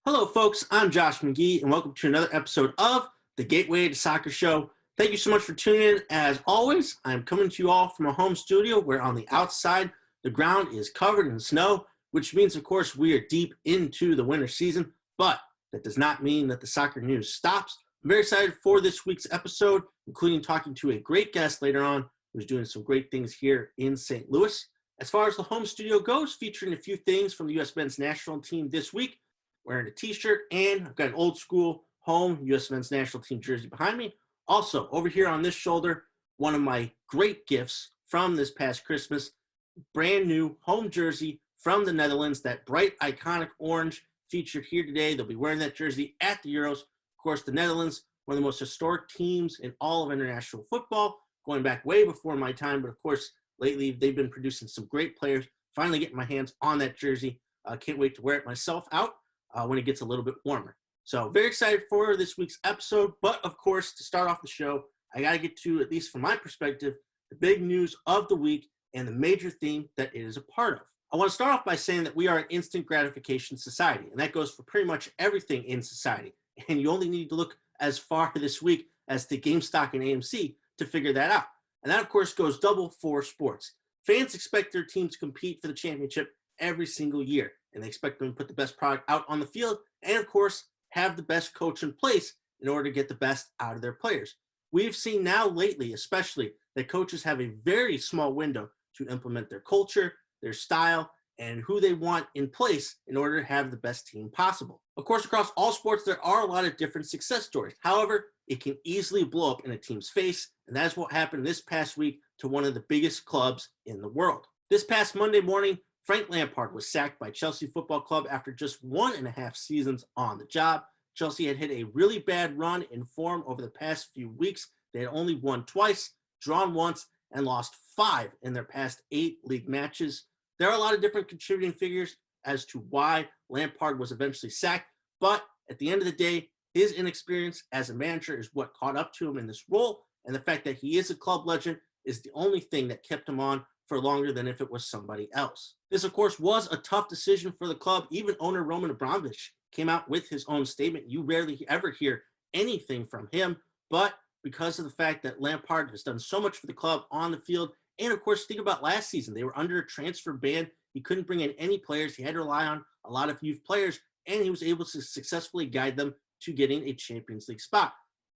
Hello, folks. I'm Josh McGee, and welcome to another episode of the Gateway to Soccer Show. Thank you so much for tuning in. As always, I'm coming to you all from a home studio where on the outside, the ground is covered in snow, which means, of course, we are deep into the winter season, but that does not mean that the soccer news stops. I'm very excited for this week's episode, including talking to a great guest later on who's doing some great things here in St. Louis. As far as the home studio goes, featuring a few things from the U.S. men's national team this week, wearing a t-shirt, and I've got an old school home U.S. men's national team jersey behind me. Also, over here on this shoulder, one of my great gifts from this past Christmas, brand new home jersey from the Netherlands, that bright, iconic orange featured here today. They'll be wearing that jersey at the Euros. Of course, the Netherlands, one of the most historic teams in all of international football, going back way before my time, but of course, lately they've been producing some great players. Finally getting my hands on that jersey. Can't wait to wear it myself out when it gets a little bit warmer. So very excited for this week's episode. But of course, to start off the show, I got to get to, at least from my perspective, the big news of the week and the major theme that it is a part of. I want to start off by saying that we are an instant gratification society, and that goes for pretty much everything in society. And you only need to look as far this week as to GameStop and AMC to figure that out. And that, of course, goes double for sports. Fans expect their team to compete for the championship every single year, and they expect them to put the best product out on the field and, of course, have the best coach in place in order to get the best out of their players. We've seen now lately, especially, that coaches have a very small window to implement their culture, their style, and who they want in place in order to have the best team possible. Of course, across all sports, there are a lot of different success stories. However, it can easily blow up in a team's face, and that's what happened this past week to one of the biggest clubs in the world. This past Monday morning, Frank Lampard was sacked by Chelsea Football Club after just 1.5 seasons on the job. Chelsea had hit a really bad run in form over the past few weeks. They had only won twice, drawn once, and lost 5 in their past 8 league matches. There are a lot of different contributing figures as to why Lampard was eventually sacked, but at the end of the day, his inexperience as a manager is what caught up to him in this role, and the fact that he is a club legend is the only thing that kept him on for longer than if it was somebody else. This, of course, was a tough decision for the club. Even owner Roman Abramovich came out with his own statement. You rarely ever hear anything from him, but because of the fact that Lampard has done so much for the club on the field, and of course, think about last season. They were under a transfer ban. He couldn't bring in any players. He had to rely on a lot of youth players, and he was able to successfully guide them to getting a Champions League spot.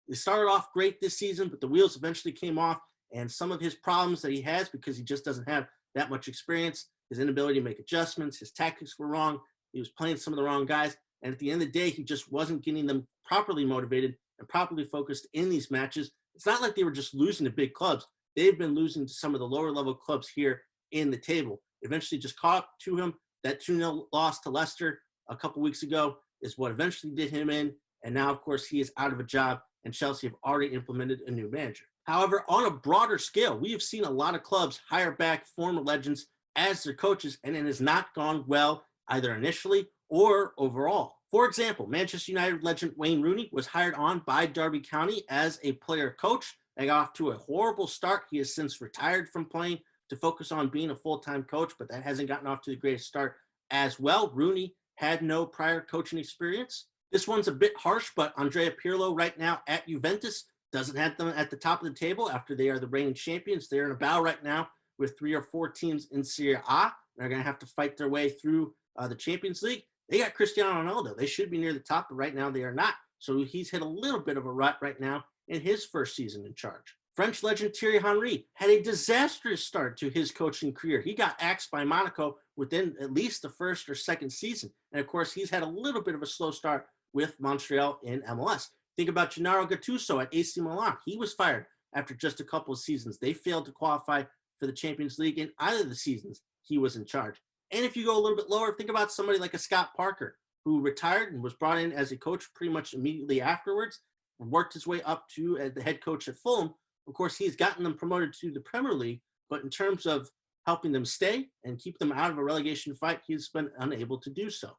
They started off great this season, but the wheels eventually came off, and some of his problems that he has, because he just doesn't have that much experience, his inability to make adjustments, his tactics were wrong, he was playing some of the wrong guys, and at the end of the day, he just wasn't getting them properly motivated and properly focused in these matches. It's not like they were just losing to big clubs. They've been losing to some of the lower level clubs here in the table. Eventually just caught up to him. That 2-0 loss to Leicester a couple weeks ago is what eventually did him in, and now, of course, he is out of a job, and Chelsea have already implemented a new manager. However, on a broader scale, we have seen a lot of clubs hire back former legends as their coaches, and it has not gone well either initially or overall. For example, Manchester United legend Wayne Rooney was hired on by Derby County as a player coach. They got off to a horrible start. He has since retired from playing to focus on being a full-time coach, but that hasn't gotten off to the greatest start as well. Rooney had no prior coaching experience. This one's a bit harsh, but Andrea Pirlo right now at Juventus doesn't have them at the top of the table after they are the reigning champions. They're in a battle right now with 3 or 4 teams in Serie A. They're going to have to fight their way through the Champions League. They got Cristiano Ronaldo. They should be near the top, but right now they are not. So he's hit a little bit of a rut right now in his first season in charge. French legend Thierry Henry had a disastrous start to his coaching career. He got axed by Monaco within at least the first or second season. And of course, he's had a little bit of a slow start with Montreal in MLS. Think about Gennaro Gattuso at AC Milan. He was fired after just a couple of seasons. They failed to qualify for the Champions League in either of the seasons he was in charge. And if you go a little bit lower, think about somebody like a Scott Parker, who retired and was brought in as a coach pretty much immediately afterwards and worked his way up to the head coach at Fulham. Of course, he's gotten them promoted to the Premier League, but in terms of helping them stay and keep them out of a relegation fight, he's been unable to do so.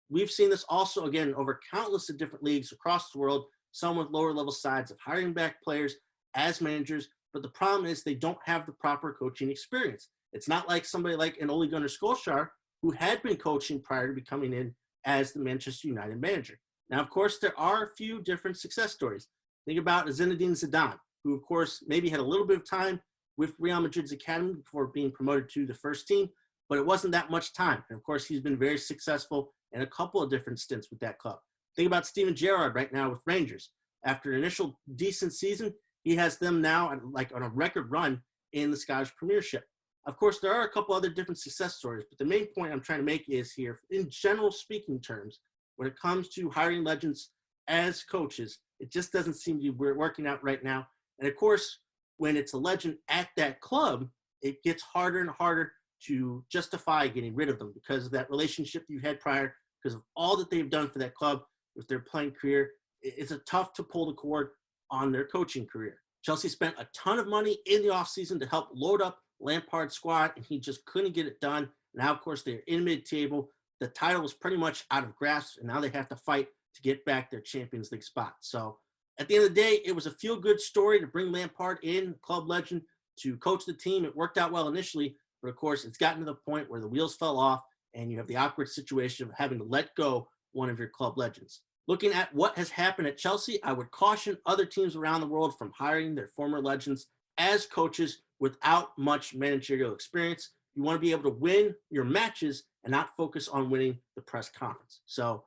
We've seen this also, again, over countless of different leagues across the world, some with lower level sides of hiring back players as managers, but the problem is they don't have the proper coaching experience. It's not like somebody like an Ole Gunnar Solskjaer, who had been coaching prior to becoming in as the Manchester United manager. Now, of course, there are a few different success stories. Think about Zinedine Zidane, who, of course, maybe had a little bit of time with Real Madrid's academy before being promoted to the first team, but it wasn't that much time. And, of course, he's been very successful in a couple of different stints with that club. Think about Steven Gerrard right now with Rangers. After an initial decent season, he has them now on a record run in the Scottish Premiership. Of course, there are a couple other different success stories, but the main point I'm trying to make is here, in general speaking terms, when it comes to hiring legends as coaches, it just doesn't seem to be working out right now. And of course, when it's a legend at that club, it gets harder and harder to justify getting rid of them because of that relationship you had prior, because of all that they've done for that club with their playing career. It's tough to pull the cord on their coaching career. Chelsea spent a ton of money in the offseason to help load up Lampard's squad, and he just couldn't get it done. Now, of course, they're in mid-table. The title was pretty much out of grasp, and now they have to fight to get back their Champions League spot. So at the end of the day, it was a feel-good story to bring Lampard in, club legend, to coach the team. It worked out well initially, but of course, it's gotten to the point where the wheels fell off, and you have the awkward situation of having to let go one of your club legends. Looking at what has happened at Chelsea, I would caution other teams around the world from hiring their former legends as coaches without much managerial experience. You want to be able to win your matches and not focus on winning the press conference. So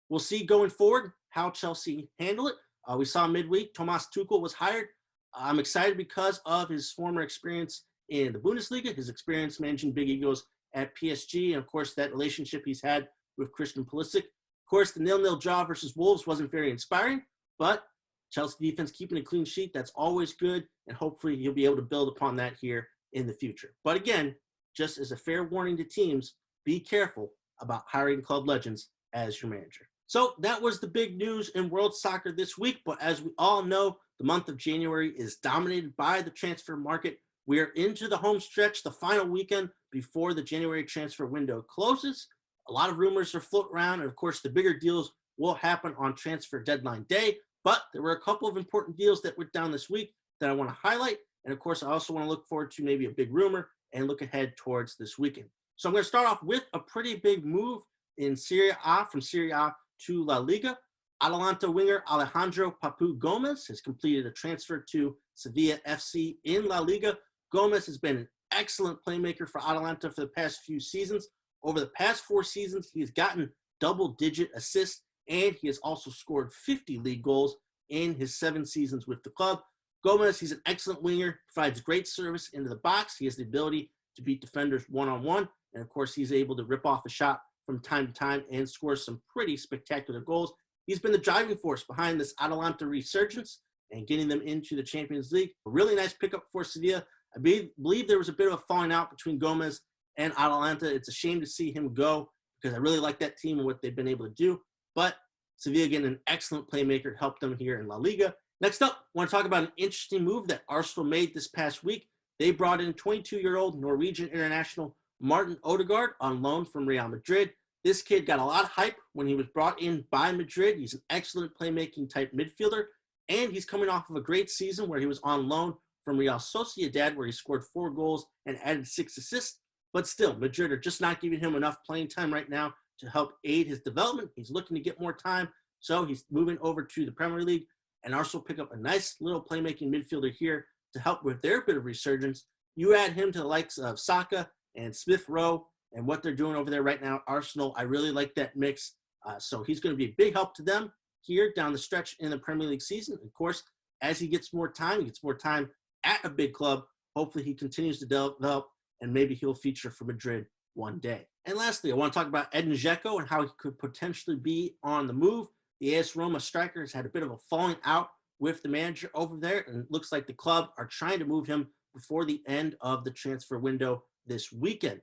we'll see going forward how Chelsea handle it. We saw midweek, Thomas Tuchel was hired. I'm excited because of his former experience in the Bundesliga, his experience managing big egos at PSG, and of course that relationship he's had with Christian Pulisic. Of course, the 0-0 draw versus Wolves wasn't very inspiring, but Chelsea defense keeping a clean sheet, that's always good, and hopefully he'll be able to build upon that here in the future. But again, just as a fair warning to teams, be careful about hiring club legends as your manager. So that was the big news in world soccer this week, but as we all know, the month of January is dominated by the transfer market. We are into the home stretch, the final weekend before the January transfer window closes. A lot of rumors are floating around, and of course, the bigger deals will happen on transfer deadline day. But there were a couple of important deals that went down this week that I want to highlight. And of course, I also want to look forward to maybe a big rumor and look ahead towards this weekend. So I'm going to start off with a pretty big move in Serie A, from Serie A to La Liga. Atalanta winger Alejandro Papu Gomez has completed a transfer to Sevilla FC in La Liga. Gomez has been an excellent playmaker for Atalanta for the past few seasons. Over the past 4 seasons, he has gotten double-digit assists, and he has also scored 50 league goals in his 7 seasons with the club. Gomez, he's an excellent winger, provides great service into the box. He has the ability to beat defenders one-on-one, and of course, he's able to rip off a shot from time to time and score some pretty spectacular goals. He's been the driving force behind this Atalanta resurgence and getting them into the Champions League. A really nice pickup for Sevilla. I believe there was a bit of a falling out between Gomez and Atalanta. It's a shame to see him go because I really like that team and what they've been able to do. But Sevilla getting an excellent playmaker to help them here in La Liga. Next up, I want to talk about an interesting move that Arsenal made this past week. They brought in 22-year-old Norwegian international Martin Odegaard on loan from Real Madrid. This kid got a lot of hype when he was brought in by Madrid. He's an excellent playmaking type midfielder, and he's coming off of a great season where he was on loan from Real Sociedad, where he scored 4 goals and added 6 assists. But still, Madrid are just not giving him enough playing time right now to help aid his development. He's looking to get more time, so he's moving over to the Premier League, and Arsenal pick up a nice little playmaking midfielder here to help with their bit of resurgence. You add him to the likes of Saka and Smith Rowe and what they're doing over there right now, Arsenal, I really like that mix. So he's going to be a big help to them here down the stretch in the Premier League season. Of course, as he gets more time, at a big club. Hopefully he continues to develop, and maybe he'll feature for Madrid one day. And lastly, I want to talk about Edin Dzeko and how he could potentially be on the move. The AS Roma striker has had a bit of a falling out with the manager over there, and it looks like the club are trying to move him before the end of the transfer window this weekend.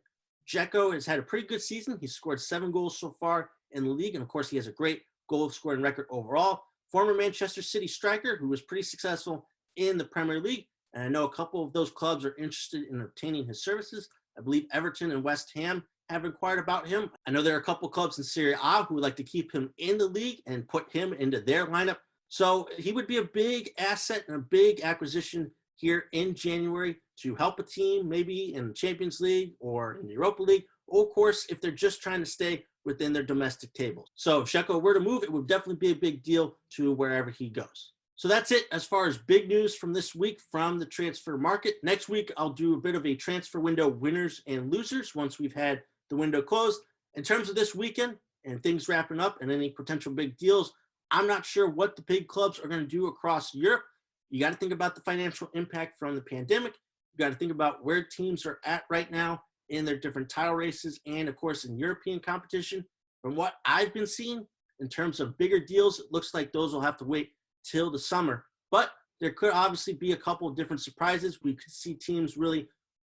Dzeko has had a pretty good season. He's scored 7 goals so far in the league, and of course he has a great goal-scoring record overall. Former Manchester City striker who was pretty successful in the Premier League, and I know a couple of those clubs are interested in obtaining his services. I believe Everton and West Ham have inquired about him. I know there are a couple clubs in Serie A who would like to keep him in the league and put him into their lineup. So he would be a big asset and a big acquisition here in January to help a team maybe in the Champions League or in the Europa League. Or, of course, if they're just trying to stay within their domestic tables. So if Sheko were to move, it would definitely be a big deal to wherever he goes. So that's it as far as big news from this week from the transfer market. Next week, I'll do a bit of a transfer window winners and losers once we've had the window closed. In terms of this weekend and things wrapping up and any potential big deals, I'm not sure what the big clubs are going to do across Europe. You got to think about the financial impact from the pandemic. You got to think about where teams are at right now in their different title races and, of course, in European competition. From what I've been seeing in terms of bigger deals, it looks like those will have to wait till the summer. But there could obviously be a couple of different surprises. We could see teams really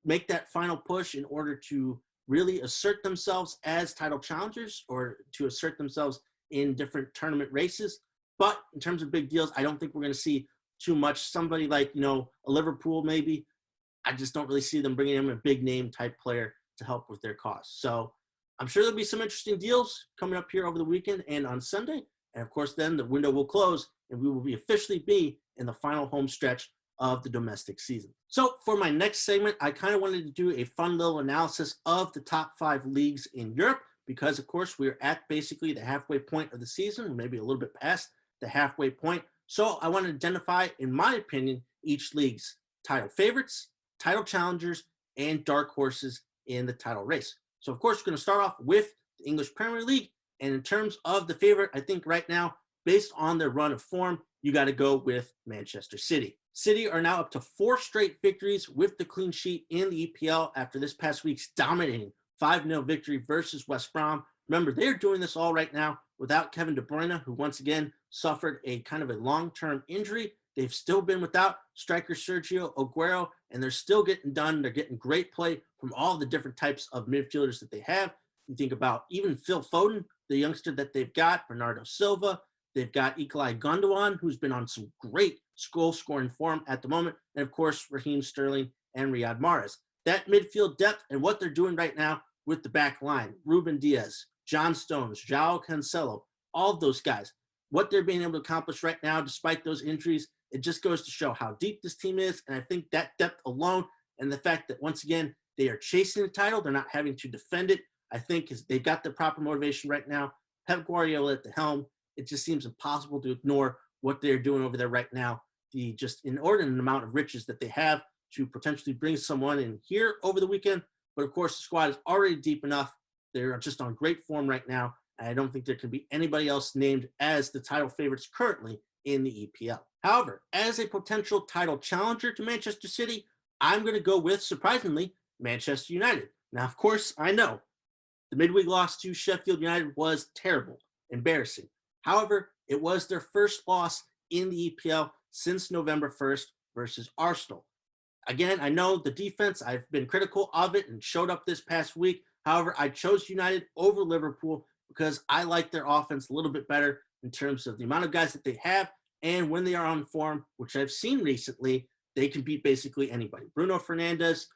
make that final push in order to really assert themselves as title challengers or to assert themselves in different tournament races. But in terms of big deals, I don't think we're going to see too much. Somebody like, a Liverpool maybe, I just don't really see them bringing in a big name type player to help with their costs. So I'm sure there'll be some interesting deals coming up here over the weekend and on Sunday. And of course, then the window will close and we will be officially be in the final home stretch of the domestic season. So for my next segment, I kind of wanted to do a fun little analysis of the top 5 leagues in Europe because, of course, we're at basically the halfway point of the season, maybe a little bit past the halfway point. So I want to identify, in my opinion, each league's title favorites, title challengers, and dark horses in the title race. So, of course, we're going to start off with the English Premier League. And in terms of the favorite, I think right now, based on their run of form, you got to go with Manchester City. City are now up to 4 straight victories with the clean sheet in the EPL after this past week's dominating 5-0 victory versus West Brom. Remember, they're doing this all right now without Kevin De Bruyne, who once again suffered a kind of a long-term injury. They've still been without striker Sergio Aguero, and they're still getting done. They're getting great play from all the different types of midfielders that they have. You think about even Phil Foden, the youngster that they've got, Bernardo Silva. They've got Ilkay Gundogan, who's been on some great goal-scoring form at the moment. And, of course, Raheem Sterling and Riyad Mahrez. That midfield depth and what they're doing right now with the back line, Ruben Diaz, John Stones, João Cancelo, all of those guys, what they're being able to accomplish right now despite those injuries, it just goes to show how deep this team is. And I think that depth alone and the fact that, once again, they are chasing the title, they're not having to defend it, I think they've got the proper motivation right now. Pep Guardiola at the helm. It just seems impossible to ignore what they're doing over there right now. The just inordinate amount of riches that they have to potentially bring someone in here over the weekend. But of course, the squad is already deep enough. They're just on great form right now. And I don't think there can be anybody else named as the title favorites currently in the EPL. However, as a potential title challenger to Manchester City, I'm going to go with, surprisingly, Manchester United. Now, of course, I know the midweek loss to Sheffield United was terrible, embarrassing. However, it was their first loss in the EPL since November 1st versus Arsenal. Again, I know the defense, I've been critical of it and showed up this past week. However, I chose United over Liverpool because I like their offense a little bit better in terms of the amount of guys that they have. And when they are on form, which I've seen recently, they can beat basically anybody. Bruno Fernandes,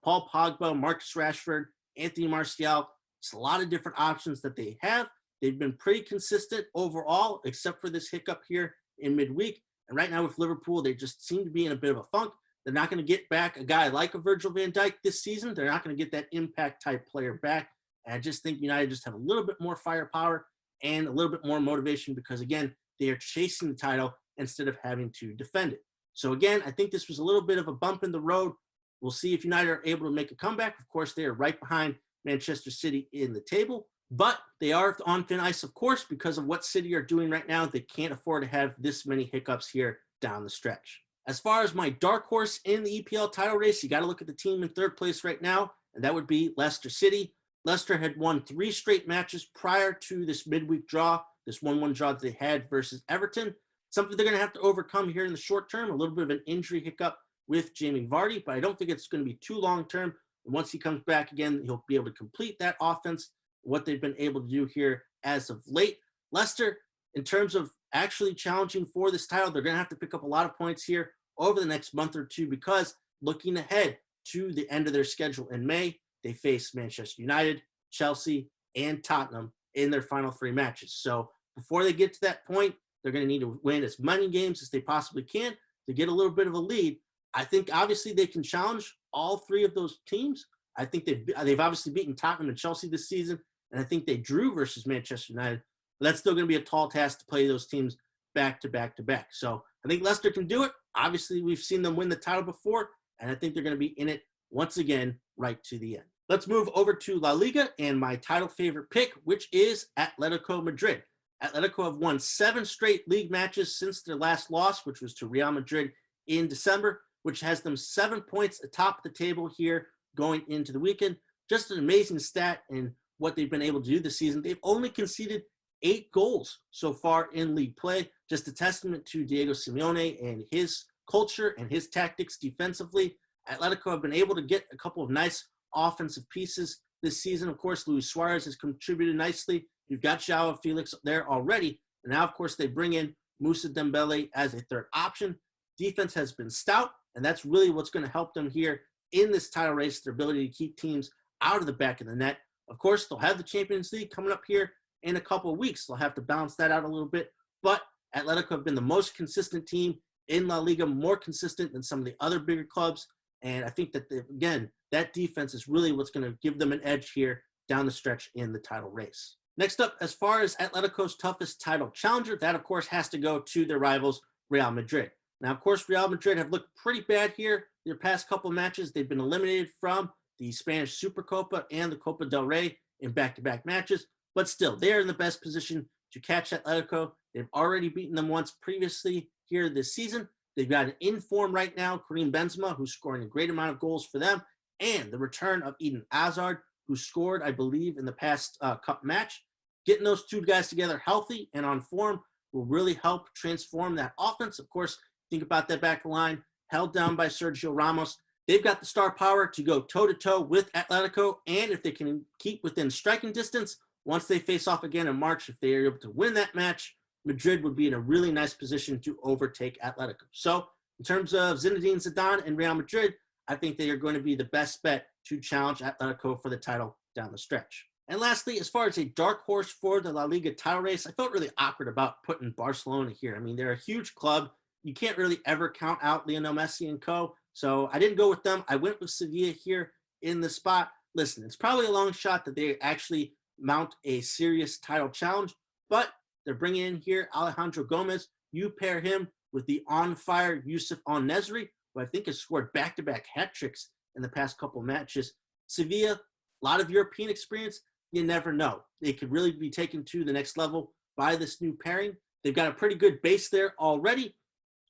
Paul Pogba, Marcus Rashford, Anthony Martial. It's a lot of different options that they have. They've been pretty consistent overall, except for this hiccup here in midweek. And right now with Liverpool, they just seem to be in a bit of a funk. They're not going to get back a guy like a Virgil van Dijk this season. They're not going to get that impact type player back. And I just think United just have a little bit more firepower and a little bit more motivation because, again, they are chasing the title instead of having to defend it. So, again, I think this was a little bit of a bump in the road. We'll see if United are able to make a comeback. Of course, they are right behind Manchester City in the table. But they are on thin ice, of course, because of what City are doing right now. They can't afford to have this many hiccups here down the stretch. As far as my dark horse in the EPL title race, you got to look at the team in third place right now, and that would be Leicester City. Leicester had won 3 straight matches prior to this midweek draw, this 1-1 draw that they had versus Everton. Something they're going to have to overcome here in the short term, a little bit of an injury hiccup with Jamie Vardy, but I don't think it's going to be too long term. And once he comes back again, he'll be able to complete that offense, what they've been able to do here as of late. Leicester, in terms of actually challenging for this title, they're going to have to pick up a lot of points here over the next month or two because looking ahead to the end of their schedule in May, they face Manchester United, Chelsea, and Tottenham in their final 3 matches. So before they get to that point, they're going to need to win as many games as they possibly can to get a little bit of a lead. I think obviously they can challenge all 3 of those teams. I think they've obviously beaten Tottenham and Chelsea this season. and I think they drew versus Manchester United. But that's still going to be a tall task to play those teams back to back to back. So I think Leicester can do it. Obviously, we've seen them win the title before, and I think they're going to be in it once again right to the end. Let's move over to La Liga and my title favorite pick, which is Atletico Madrid. Atletico have won 7 straight league matches since their last loss, which was to Real Madrid in December, which has them 7 points atop the table here going into the weekend. Just an amazing stat in what they've been able to do this season. They've only conceded 8 goals so far in league play, just a testament to Diego Simeone and his culture and his tactics defensively. Atletico have been able to get a couple of nice offensive pieces this season. Of course, Luis Suarez has contributed nicely. You've got João Felix there already. And now, of course, they bring in Moussa Dembele as a third option. Defense has been stout, and that's really what's going to help them here in this title race, their ability to keep teams out of the back of the net. Of course, they'll have the Champions League coming up here in a couple of weeks. They'll have to balance that out a little bit. But Atletico have been the most consistent team in La Liga, more consistent than some of the other bigger clubs. And I think that, again, that defense is really what's going to give them an edge here down the stretch in the title race. Next up, as far as Atletico's toughest title challenger, that, of course, has to go to their rivals, Real Madrid. Now, of course, Real Madrid have looked pretty bad here. Their past couple of matches, they've been eliminated from the Spanish Supercopa and the Copa del Rey in back-to-back matches. But still, they are in the best position to catch Atletico. They've already beaten them once previously here this season. They've got an in form right now, Karim Benzema, who's scoring a great amount of goals for them, and the return of Eden Hazard, who scored, I believe, in the past cup match. Getting those two guys together healthy and on form will really help transform that offense. Of course, think about that back line, held down by Sergio Ramos. They've got the star power to go toe-to-toe with Atletico, and if they can keep within striking distance, once they face off again in March, if they are able to win that match, Madrid would be in a really nice position to overtake Atletico. So in terms of Zinedine Zidane and Real Madrid, I think they are going to be the best bet to challenge Atletico for the title down the stretch. And lastly, as far as a dark horse for the La Liga title race, I felt really awkward about putting Barcelona here. I mean, they're a huge club. You can't really ever count out Lionel Messi and co. So I didn't go with them. I went with Sevilla here in the spot. Listen, it's probably a long shot that they actually mount a serious title challenge, but they're bringing in here Alejandro Gomez. You pair him with the on-fire Yusuf Al-Nesri, who I think has scored back-to-back hat tricks in the past couple matches. Sevilla, a lot of European experience. You never know. They could really be taken to the next level by this new pairing. They've got a pretty good base there already.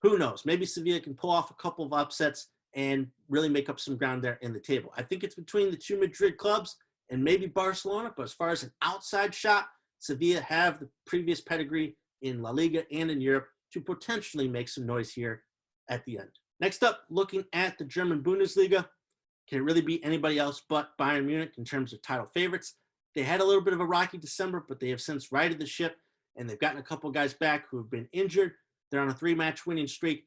Who knows? Maybe Sevilla can pull off a couple of upsets and really make up some ground there in the table. I think it's between the two Madrid clubs and maybe Barcelona, but as far as an outside shot, Sevilla have the previous pedigree in La Liga and in Europe to potentially make some noise here at the end. Next up, looking at the German Bundesliga, can it really be anybody else but Bayern Munich in terms of title favorites? They had a little bit of a rocky December, but they have since righted the ship, and they've gotten a couple guys back who have been injured. They're on a 3-match winning streak.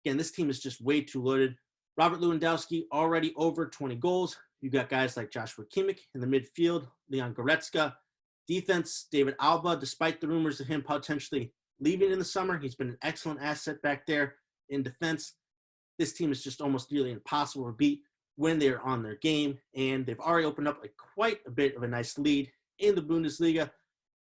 Again, this team is just way too loaded. Robert Lewandowski already over 20 goals. You've got guys like Joshua Kimmich in the midfield, Leon Goretzka. Defense, David Alba, despite the rumors of him potentially leaving in the summer, he's been an excellent asset back there in defense. This team is just almost nearly impossible to beat when they're on their game, and they've already opened up quite a bit of a nice lead in the Bundesliga.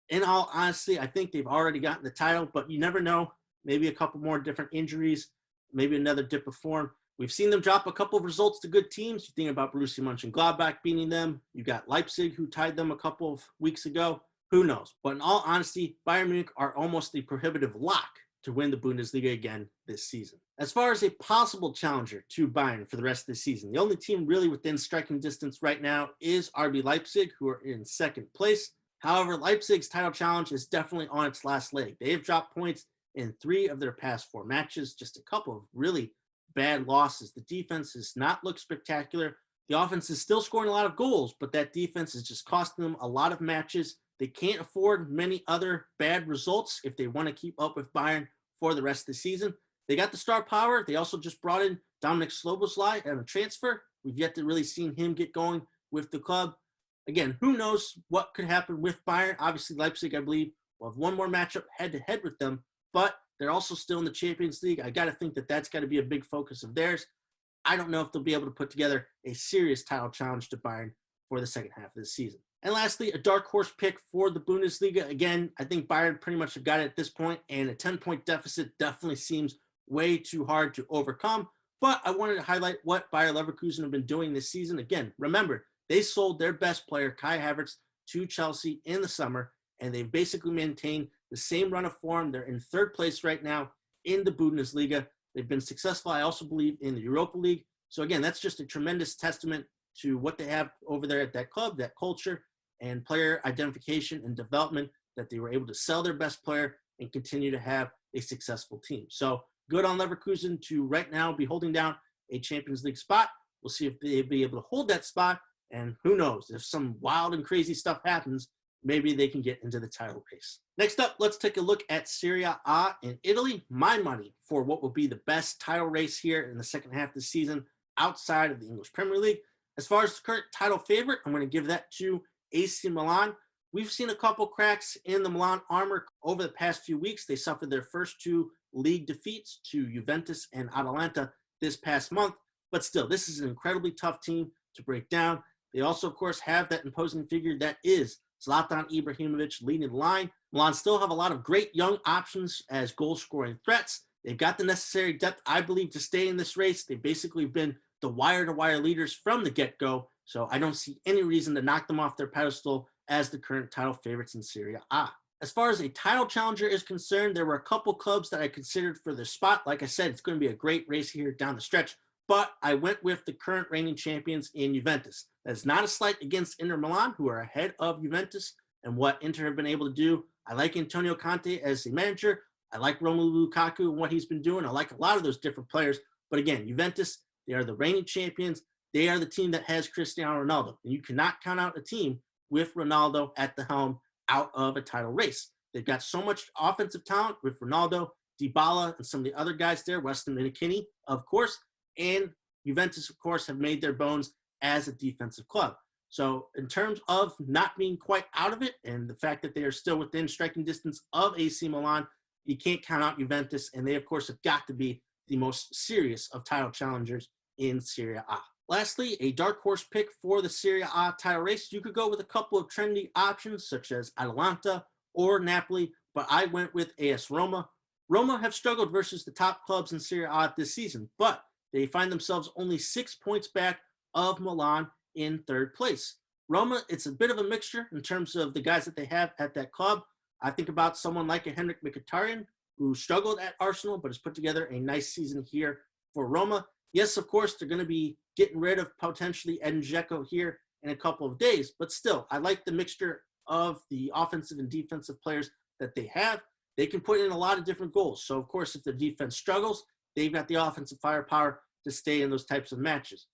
In all honesty, I think they've already gotten the title, but you never know. Maybe a couple more different injuries, maybe another dip of form. We've seen them drop a couple of results to good teams. You think about Borussia Mönchengladbach beating them. You got Leipzig, who tied them a couple of weeks ago. Who knows? But in all honesty, Bayern Munich are almost the prohibitive lock to win the Bundesliga again this season. As far as a possible challenger to Bayern for the rest of the season, the only team really within striking distance right now is RB Leipzig, who are in second place. However, Leipzig's title challenge is definitely on its last leg. They have dropped points in 3 of their past 4 matches, just a couple of really bad losses. The defense has not looked spectacular. The offense is still scoring a lot of goals, but that defense is just costing them a lot of matches. They can't afford many other bad results if they want to keep up with Bayern for the rest of the season. They got the star power. They also just brought in Dominik Szoboszlai at a transfer. We've yet to really seen him get going with the club. Again, who knows what could happen with Bayern. Obviously, Leipzig, I believe, will have one more matchup head-to-head with them, but they're also still in the Champions League. I got to think that that's got to be a big focus of theirs. I don't know if they'll be able to put together a serious title challenge to Bayern for the second half of the season. And lastly, a dark horse pick for the Bundesliga. Again, I think Bayern pretty much have got it at this point, and a 10-point deficit definitely seems way too hard to overcome. But I wanted to highlight what Bayer Leverkusen have been doing this season. Again, remember, they sold their best player, Kai Havertz, to Chelsea in the summer, and they've basically maintained the same run of form. They're in third place right now in the Bundesliga. They've been successful, I also believe, in the Europa League. So again, that's just a tremendous testament to what they have over there at that club, that culture, and player identification and development, that they were able to sell their best player and continue to have a successful team. So good on Leverkusen to right now be holding down a Champions League spot. We'll see if they'll be able to hold that spot. And who knows, if some wild and crazy stuff happens, maybe they can get into the title race. Next up, let's take a look at Serie A in Italy. My money for what will be the best title race here in the second half of the season outside of the English Premier League. As far as the current title favorite, I'm going to give that to AC Milan. We've seen a couple cracks in the Milan armor over the past few weeks. They suffered their first two league defeats to Juventus and Atalanta this past month. But still, this is an incredibly tough team to break down. They also, of course, have that imposing figure that is Zlatan Ibrahimovic leading the line. Milan still have a lot of great young options as goal-scoring threats. They've got the necessary depth, I believe, to stay in this race. They've basically been the wire-to-wire leaders from the get-go, so I don't see any reason to knock them off their pedestal as the current title favorites in Serie A. As far as a title challenger is concerned, there were a couple clubs that I considered for the spot. Like I said, it's going to be a great race here down the stretch, but I went with the current reigning champions in Juventus. That's not a slight against Inter Milan, who are ahead of Juventus and what Inter have been able to do. I like Antonio Conte as a manager. I like Romelu Lukaku and what he's been doing. I like a lot of those different players. But again, Juventus, they are the reigning champions. They are the team that has Cristiano Ronaldo. And you cannot count out a team with Ronaldo at the helm out of a title race. They've got so much offensive talent with Ronaldo, Dybala, and some of the other guys there, Weston McKennie, of course. And Juventus, of course, have made their bones as a defensive club. So in terms of not being quite out of it and the fact that they are still within striking distance of AC Milan, you can't count out Juventus. And they, of course, have got to be the most serious of title challengers in Serie A. Lastly, a dark horse pick for the Serie A title race. You could go with a couple of trendy options such as Atalanta or Napoli, but I went with AS Roma. Roma have struggled versus the top clubs in Serie A this season, but they find themselves only 6 points back of Milan in third place. Roma, it's a bit of a mixture in terms of the guys that they have at that club. I think about someone like a Henrik Mkhitaryan, who struggled at Arsenal, but has put together a nice season here for Roma. Yes, of course, they're going to be getting rid of potentially Edin Dzeko here in a couple of days, but still, I like the mixture of the offensive and defensive players that they have. They can put in a lot of different goals. So, of course, if the defense struggles, they've got the offensive firepower to stay in those types of matches.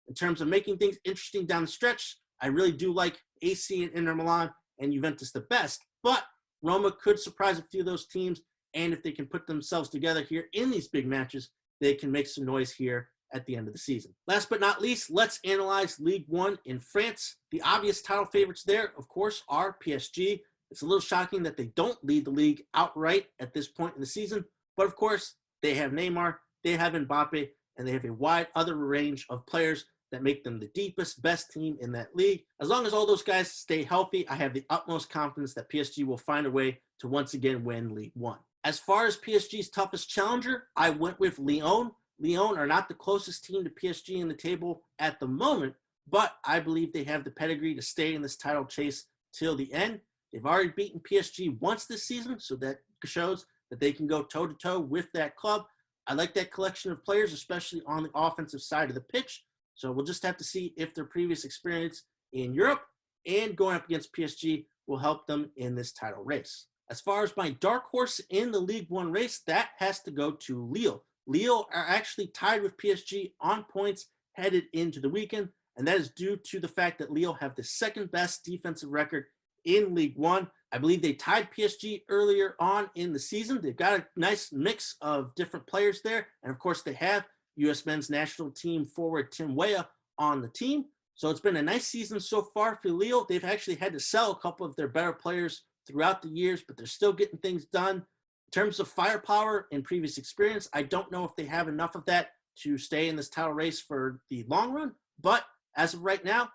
In terms of making things interesting down the stretch, I really do like AC and Inter Milan and Juventus the best, but Roma could surprise a few of those teams, and if they can put themselves together here in these big matches, they can make some noise here at the end of the season. Last but not least, let's analyze Ligue 1 in France. The obvious title favorites there, of course, are PSG. It's a little shocking that they don't lead the league outright at this point in the season, but of course, they have Neymar, they have Mbappe, and they have a wide other range of players that make them the deepest, best team in that league. As long as all those guys stay healthy, I have the utmost confidence that PSG will find a way to once again win Ligue 1. As far as PSG's toughest challenger, I went with Lyon. Lyon are not the closest team to PSG in the table at the moment, but I believe they have the pedigree to stay in this title chase till the end. They've already beaten PSG once this season, so that shows that they can go toe-to-toe with that club. I like that collection of players, especially on the offensive side of the pitch. So we'll just have to see if their previous experience in Europe and going up against PSG will help them in this title race. As far as my dark horse in the Ligue 1 race, that has to go to Lille. Lille are actually tied with PSG on points headed into the weekend, and that is due to the fact that Lille have the second best defensive record in Ligue 1. I believe they tied PSG earlier on in the season. They've got a nice mix of different players there, and of course they have U.S. men's national team forward Tim Weah on the team. So it's been a nice season so far for Lille. They've actually had to sell a couple of their better players throughout the years, but they're still getting things done. In terms of firepower and previous experience, I don't know if they have enough of that to stay in this title race for the long run. But as of right now,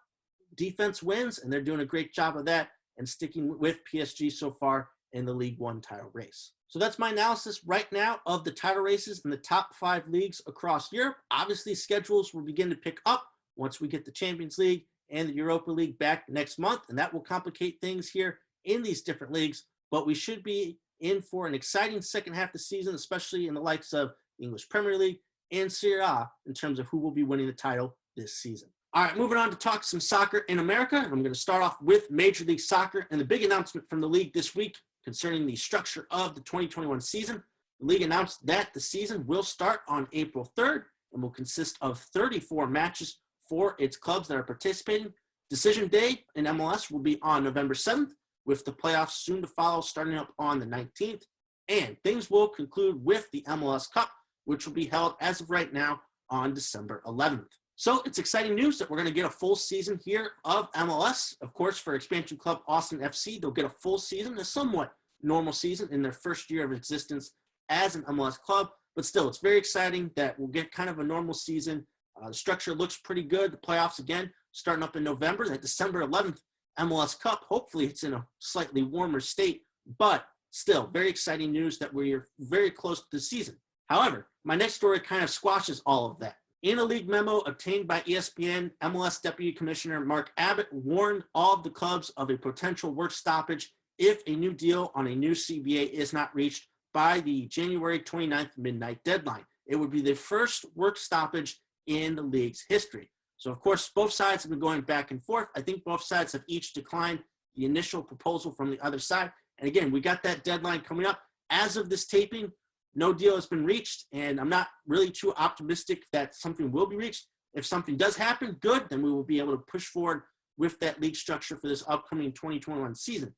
defense wins, and they're doing a great job of that and sticking with PSG so far in the League One title race. So that's my analysis right now of the title races in the top 5 leagues across Europe. Obviously, schedules will begin to pick up once we get the Champions League and the Europa League back next month, and that will complicate things here in these different leagues, but we should be in for an exciting second half of the season, especially in the likes of the English Premier League and Serie A in terms of who will be winning the title this season. All right, moving on to talk some soccer in America. I'm going to start off with Major League Soccer and the big announcement from the league this week concerning the structure of the 2021 season. The league announced that the season will start on April 3rd and will consist of 34 matches for its clubs that are participating. Decision day in MLS will be on November 7th, with the playoffs soon to follow starting up on the 19th. And things will conclude with the MLS Cup, which will be held as of right now on December 11th. So it's exciting news that we're going to get a full season here of MLS. Of course, for expansion club Austin FC, they'll get a full season, a somewhat normal season in their first year of existence as an MLS club. But still, it's very exciting that we'll get kind of a normal season. The structure looks pretty good. The playoffs, again, starting up in November. That December 11th MLS Cup, hopefully it's in a slightly warmer state. But still, very exciting news that we're very close to the season. However, my next story kind of squashes all of that. In a league memo obtained by ESPN, MLS Deputy Commissioner Mark Abbott warned all of the clubs of a potential work stoppage if a new deal on a new CBA is not reached by the January 29th midnight deadline. It would be the first work stoppage in the league's history. So, of course, both sides have been going back and forth. I think both sides have each declined the initial proposal from the other side. And again, we got that deadline coming up. As of this taping, no deal has been reached, and I'm not really too optimistic that something will be reached. If something does happen, good, then we will be able to push forward with that league structure for this upcoming 2021 season.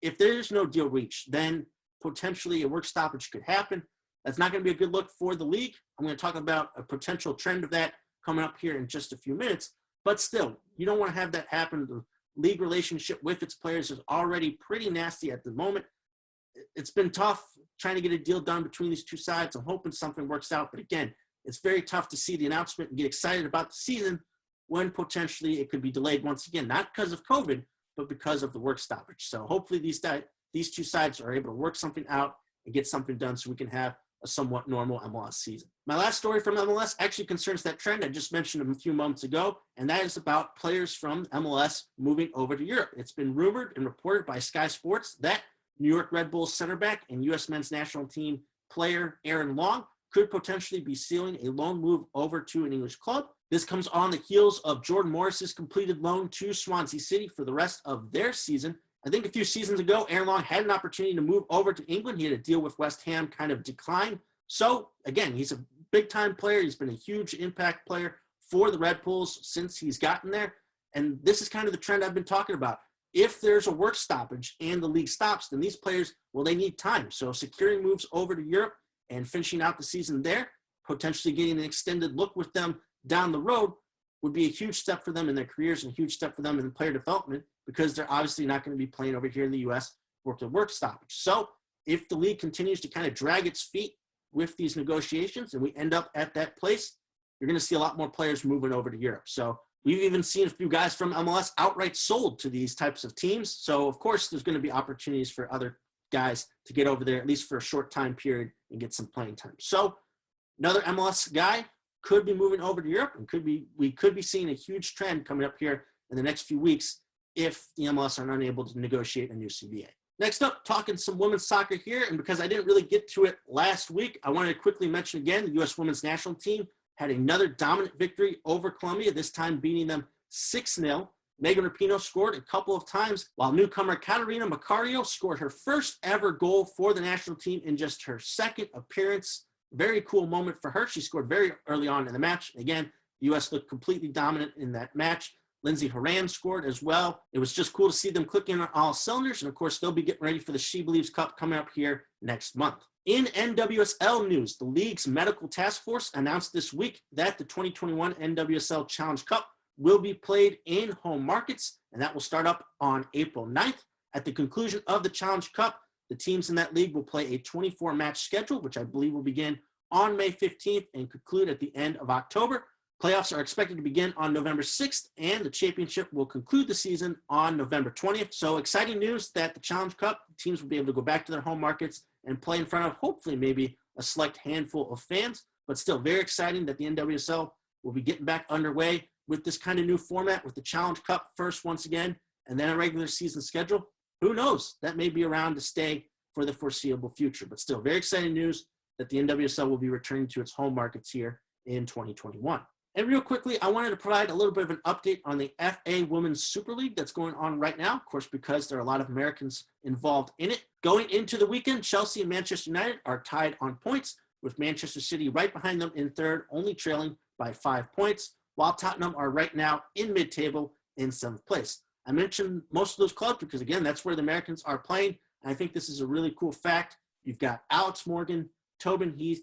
If there is no deal reached, then potentially a work stoppage could happen. That's not going to be a good look for the league. I'm going to talk about a potential trend of that coming up here in just a few minutes. But still, you don't want to have that happen. The league relationship with its players is already pretty nasty at the moment. It's been tough trying to get a deal done between these two sides. I'm hoping something works out. But again, it's very tough to see the announcement and get excited about the season when potentially it could be delayed once again, not because of COVID, but because of the work stoppage. So hopefully these two sides are able to work something out and get something done so we can have a somewhat normal MLS season. My last story from MLS actually concerns that trend I just mentioned a few moments ago, and that is about players from MLS moving over to Europe. It's been rumored and reported by Sky Sports that New York Red Bulls center back and U.S. men's national team player Aaron Long could potentially be sealing a loan move over to an English club. This comes on the heels of Jordan Morris's completed loan to Swansea City for the rest of their season. I think a few seasons ago, Aaron Long had an opportunity to move over to England. He had a deal with West Ham kind of decline. So, again, he's a big-time player. He's been a huge impact player for the Red Bulls since he's gotten there. And this is kind of the trend I've been talking about. If there's a work stoppage and the league stops, then these players, well, they need time. So securing moves over to Europe and finishing out the season there, potentially getting an extended look with them down the road would be a huge step for them in their careers and a huge step for them in player development because they're obviously not going to be playing over here in the U.S. for the work stoppage. So if the league continues to kind of drag its feet with these negotiations and we end up at that place, you're going to see a lot more players moving over to Europe. So we've even seen a few guys from MLS outright sold to these types of teams. So, of course, there's going to be opportunities for other guys to get over there, at least for a short time period, and get some playing time. So another MLS guy could be moving over to Europe, and we could be seeing a huge trend coming up here in the next few weeks if the MLS are unable to negotiate a new CBA. Next up, talking some women's soccer here, and because I didn't really get to it last week, I wanted to quickly mention again the U.S. women's national team had another dominant victory over Colombia, this time beating them 6-0. Megan Rapinoe scored a couple of times, while newcomer Catarina Macario scored her first ever goal for the national team in just her second appearance. Very cool moment for her. She scored very early on in the match. Again, the U.S. looked completely dominant in that match. Lindsey Horan scored as well. It was just cool to see them clicking on all cylinders, and of course, they'll be getting ready for the She Believes Cup coming up here next month. In NWSL news, the league's medical task force announced this week that the 2021 NWSL Challenge Cup will be played in home markets, and that will start up on April 9th. At the conclusion of the Challenge Cup, the teams in that league will play a 24-match schedule, which I believe will begin on May 15th and conclude at the end of October. Playoffs are expected to begin on November 6th, and the championship will conclude the season on November 20th. So exciting news that the Challenge Cup teams will be able to go back to their home markets and play in front of hopefully maybe a select handful of fans, but still very exciting that the NWSL will be getting back underway with this kind of new format with the Challenge Cup first once again, and then a regular season schedule. Who knows? That may be around to stay for the foreseeable future, but still very exciting news that the NWSL will be returning to its home markets here in 2021. And real quickly, I wanted to provide a little bit of an update on the FA Women's Super League that's going on right now, of course, because there are a lot of Americans involved in it. Going into the weekend, Chelsea and Manchester United are tied on points, with Manchester City right behind them in third, only trailing by 5 points, while Tottenham are right now in mid-table in 7th place. I mentioned most of those clubs because, again, that's where the Americans are playing, and I think this is a really cool fact. You've got Alex Morgan, Tobin Heath,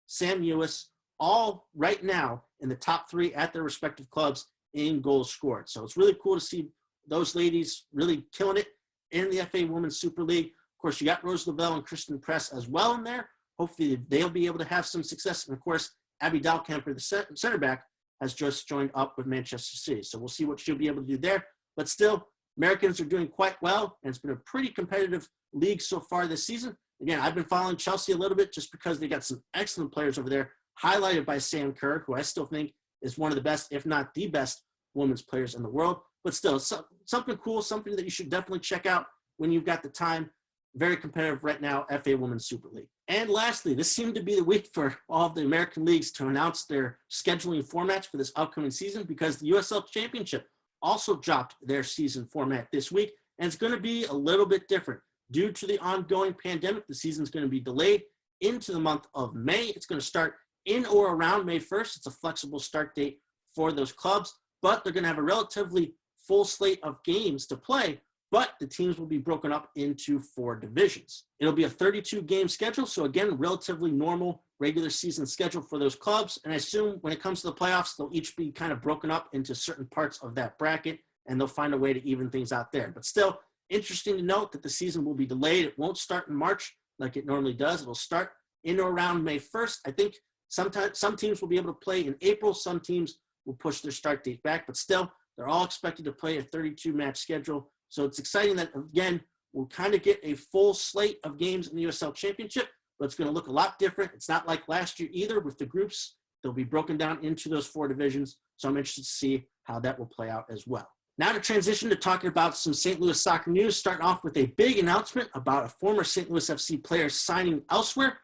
Sam Ewis, all right now in the top 3 at their respective clubs in goals scored. So it's really cool to see those ladies really killing it in the FA Women's Super League. Of course, you got Rose Lavelle and Kristen Press as well in there. Hopefully they'll be able to have some success. And of course, Abby Dalkamper, the center back, has just joined up with Manchester City. So we'll see what she'll be able to do there. But still, Americans are doing quite well, and it's been a pretty competitive league so far this season. Again, I've been following Chelsea a little bit just because they got some excellent players over there, highlighted by Sam Kerr, who I still think is one of the best, if not the best, women's players in the world. But still, something cool, something that you should definitely check out when you've got the time. Very competitive right now, FA Women's Super League. And lastly, this seemed to be the week for all of the American leagues to announce their scheduling formats for this upcoming season, because the USL Championship also dropped their season format this week, and it's going to be a little bit different. Due to the ongoing pandemic, the season's going to be delayed into the month of May. It's going to start in or around May 1st. It's a flexible start date for those clubs, but they're going to have a relatively full slate of games to play, but the teams will be broken up into 4 divisions. It'll be a 32-game schedule, so again, relatively normal regular season schedule for those clubs, and I assume when it comes to the playoffs, they'll each be kind of broken up into certain parts of that bracket, and they'll find a way to even things out there. But still, interesting to note that the season will be delayed. It won't start in March like it normally does. It'll start in or around May 1st. I think sometimes some teams will be able to play in April. Some teams will push their start date back, but still, they're all expected to play a 32-match schedule. So it's exciting that, again, we'll kind of get a full slate of games in the USL Championship, but it's going to look a lot different. It's not like last year either with the groups. They'll be broken down into those 4 divisions. So I'm interested to see how that will play out as well. Now to transition to talking about some St. Louis soccer news, starting off with a big announcement about a former St. Louis FC player signing elsewhere.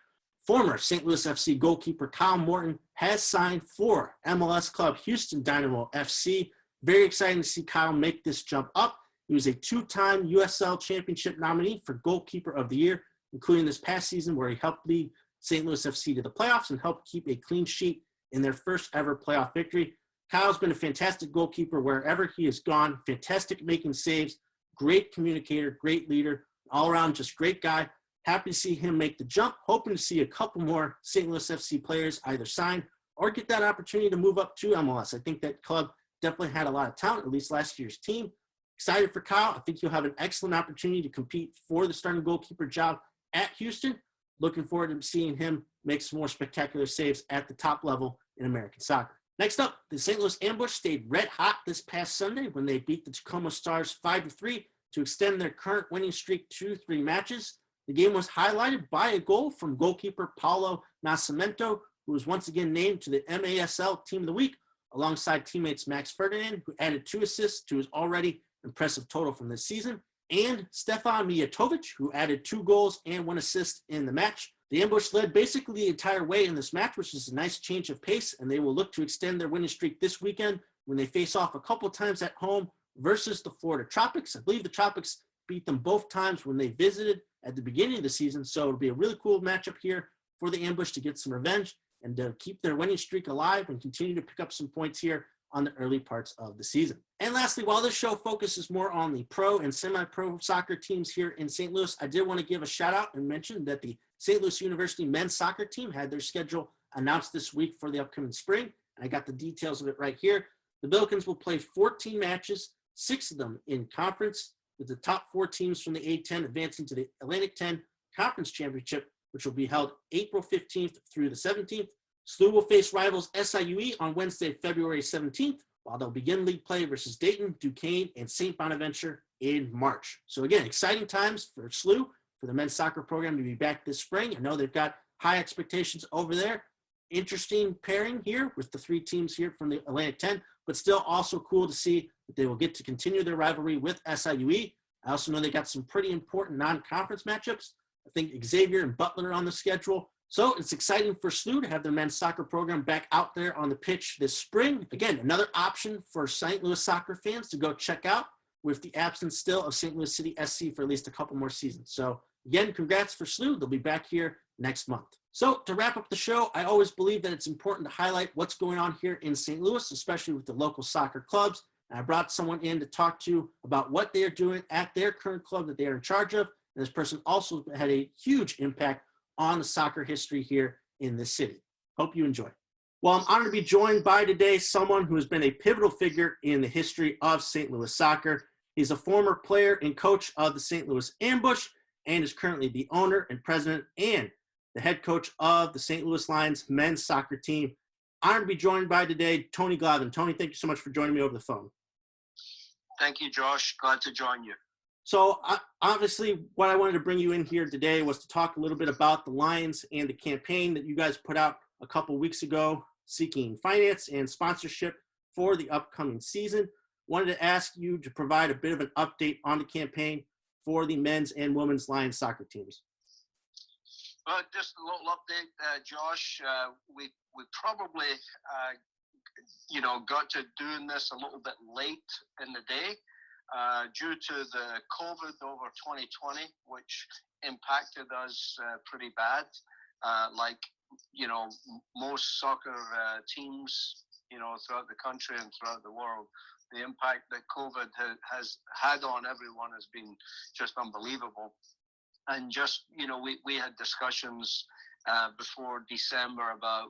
Former St. Louis FC goalkeeper Kyle Morton has signed for MLS club Houston Dynamo FC. Very exciting to see Kyle make this jump up. He was a 2-time USL Championship nominee for Goalkeeper of the Year, including this past season where he helped lead St. Louis FC to the playoffs and helped keep a clean sheet in their first ever playoff victory. Kyle's been a fantastic goalkeeper wherever he has gone, fantastic at making saves, great communicator, great leader, all around just great guy. Happy to see him make the jump, hoping to see a couple more St. Louis FC players either sign or get that opportunity to move up to MLS. I think that club definitely had a lot of talent, at least last year's team. Excited for Kyle. I think he'll have an excellent opportunity to compete for the starting goalkeeper job at Houston. Looking forward to seeing him make some more spectacular saves at the top level in American soccer. Next up, the St. Louis Ambush stayed red hot this past Sunday when they beat the Tacoma Stars 5-3 to extend their current winning streak to 3 matches. The game was highlighted by a goal from goalkeeper Paulo Nascimento, who was once again named to the MASL Team of the Week, alongside teammates Max Ferdinand, who added 2 assists to his already impressive total from this season, and Stefan Mijatovic, who added 2 goals and 1 assist in the match. The Ambush led basically the entire way in this match, which is a nice change of pace, and they will look to extend their winning streak this weekend when they face off a couple times at home versus the Florida Tropics. I believe the Tropics beat them both times when they visited at the beginning of the season, so it'll be a really cool matchup here for the Ambush to get some revenge and to keep their winning streak alive and continue to pick up some points here on the early parts of the season. And lastly, while this show focuses more on the pro and semi-pro soccer teams here in St. Louis, I did want to give a shout out and mention that the St. Louis University men's soccer team had their schedule announced this week for the upcoming spring. I got the details of it right here. The Billikens will play 14 matches, 6 of them in conference, with the top 4 teams from the A10 advancing to the Atlantic 10 Conference Championship, which will be held April 15th through the 17th. SLU will face rivals SIUE on Wednesday, February 17th, while they'll begin league play versus Dayton, Duquesne, and St. Bonaventure in March. So again, exciting times for SLU, for the men's soccer program to be back this spring. I know they've got high expectations over there. Interesting pairing here with the three teams here from the Atlantic 10, but still also cool to see that they will get to continue their rivalry with SIUE. I also know they got some pretty important non-conference matchups. I think Xavier and Butler are on the schedule. So it's exciting for SLU to have their men's soccer program back out there on the pitch this spring. Again, another option for St. Louis soccer fans to go check out with the absence still of St. Louis City SC for at least a couple more seasons. So again, congrats for SLU. They'll be back here next month. So to wrap up the show, I always believe that it's important to highlight what's going on here in St. Louis, especially with the local soccer clubs. And I brought someone in to talk to about what they are doing at their current club that they are in charge of. And this person also had a huge impact on the soccer history here in this city. Hope you enjoy. Well, I'm honored to be joined by today someone who has been a pivotal figure in the history of St. Louis soccer. He's a former player and coach of the St. Louis Ambush and is currently the owner and president and the head coach of the St. Louis Lions men's soccer team. Honored to be joined by today, Tony Glavin. Tony, thank you so much for joining me over the phone. Thank you, Josh. Glad to join you. So obviously what I wanted to bring you in here today was to talk a little bit about the Lions and the campaign that you guys put out a couple weeks ago seeking finance and sponsorship for the upcoming season. Wanted to ask you to provide a bit of an update on the campaign for the men's and women's Lions soccer teams. Well, just a little update, Josh. We probably, got to doing this a little bit late in the day. Due to the COVID over 2020, which impacted us pretty bad. Most soccer teams, throughout the country and throughout the world, the impact that COVID has had on everyone has been just unbelievable. And just, we had discussions before December about,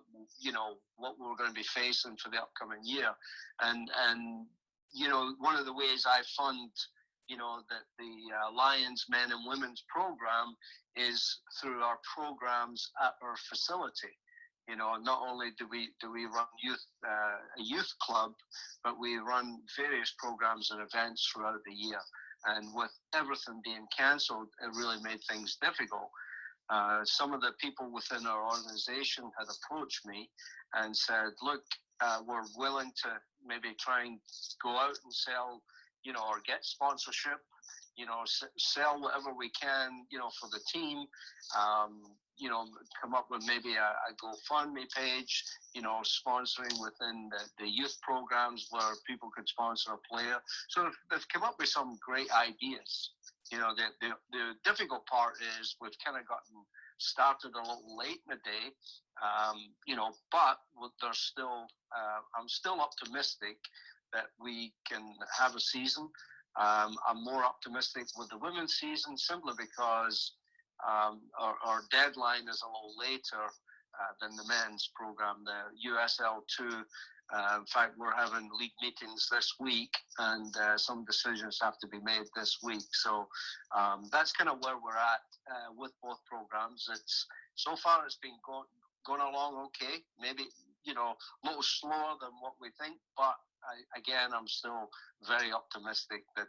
what we were going to be facing for the upcoming year. And one of the ways I fund, that the Lions men and women's program is through our programs at our facility. Not only do we run a youth club, but we run various programs and events throughout the year. And with everything being cancelled, it really made things difficult. Some of the people within our organization had approached me and said, look, we're willing to maybe try and go out and sell, or get sponsorship, sell whatever we can, for the team, come up with maybe a GoFundMe page, sponsoring within the youth programs where people could sponsor a player. So they've come up with some great ideas. The difficult part is we've kind of gotten started a little late in the day, but there's still, I'm still optimistic that we can have a season. I'm more optimistic with the women's season simply because our deadline is a little later than the men's program, the USL 2. In fact, we're having league meetings this week, and some decisions have to be made this week. So that's kind of where we're at with both programs. So far it's been going along okay. Maybe a little slower than what we think, but I'm still very optimistic that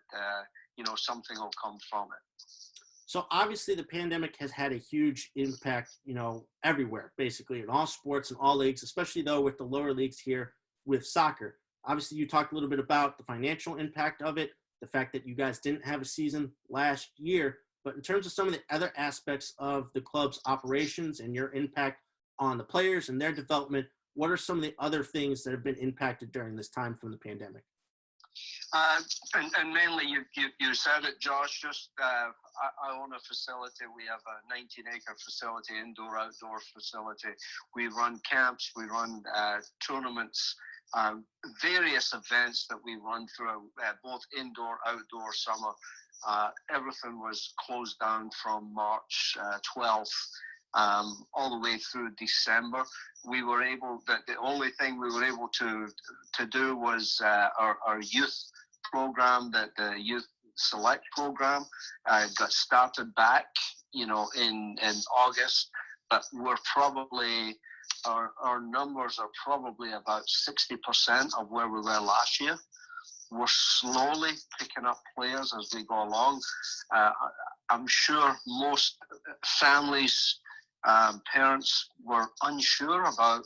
something will come from it. So obviously the pandemic has had a huge impact, everywhere, basically in all sports and all leagues, especially though with the lower leagues here with soccer. Obviously you talked a little bit about the financial impact of it, the fact that you guys didn't have a season last year, but in terms of some of the other aspects of the club's operations and your impact on the players and their development, what are some of the other things that have been impacted during this time from the pandemic? And mainly, you said it, Josh. Just I own a facility. We have a 19-acre facility, indoor-outdoor facility. We run camps. We run tournaments, various events that we run through, both indoor, outdoor, summer. Everything was closed down from March 12th. All the way through December. We were able, the only thing we were able to do was our youth program, the youth select program got started back, in August, but we're probably our numbers are probably about 60% of where we were last year. We're slowly picking up players as we go along. I'm sure most families, parents were unsure about,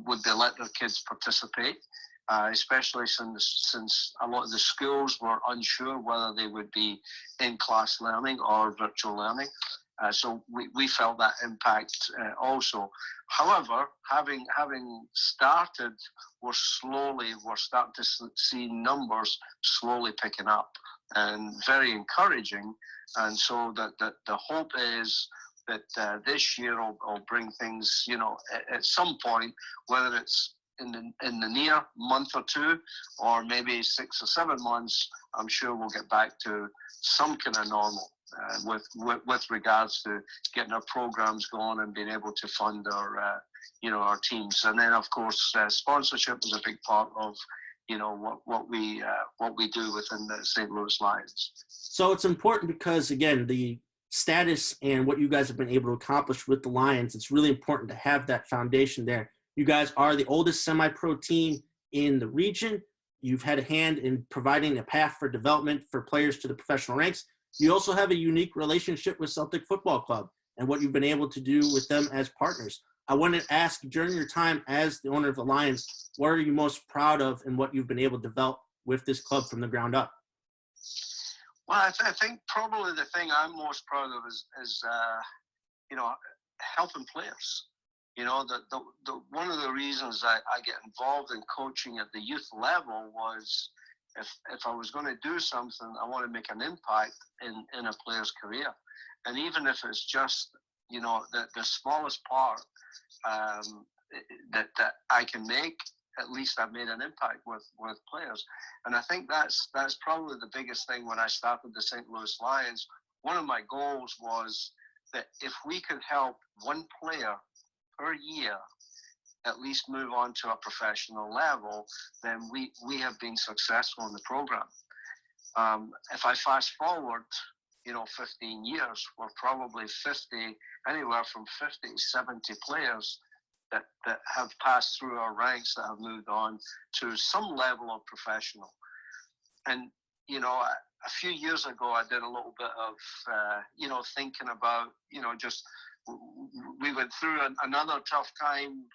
would they let their kids participate, especially since a lot of the schools were unsure whether they would be in-class learning or virtual learning. So we felt that impact also. However, having started, we're starting to see numbers slowly picking up, and very encouraging. And so the hope is that this year will bring things, at some point, whether it's in the near month or two, or maybe 6 or 7 months, I'm sure we'll get back to some kind of normal. With regards to getting our programs going and being able to fund our teams. And then, of course, sponsorship is a big part of what we do within the St. Louis Lions. So it's important because, again, the status and what you guys have been able to accomplish with the Lions, it's really important to have that foundation there. You guys are the oldest semi-pro team in the region. You've had a hand in providing a path for development for players to the professional ranks. You also have a unique relationship with Celtic Football Club and what you've been able to do with them as partners. I want to ask, during your time as the owner of the Lions, what are you most proud of and what you've been able to develop with this club from the ground up? Well, I think probably the thing I'm most proud of is helping players. The one of the reasons I get involved in coaching at the youth level was, if I was going to do something, I want to make an impact in a player's career. And even if it's just, the smallest part that I can make, at least I've made an impact with players. And I think that's probably the biggest thing when I started the St. Louis Lions. One of my goals was that if we could help one player per year at least move on to a professional level, then we have been successful in the program. If I fast forward, 15 years, we're probably anywhere from 50, 70 players that have passed through our ranks that have moved on to some level of professional. And, a few years ago, I did a little bit of, thinking about, we went through another tough time,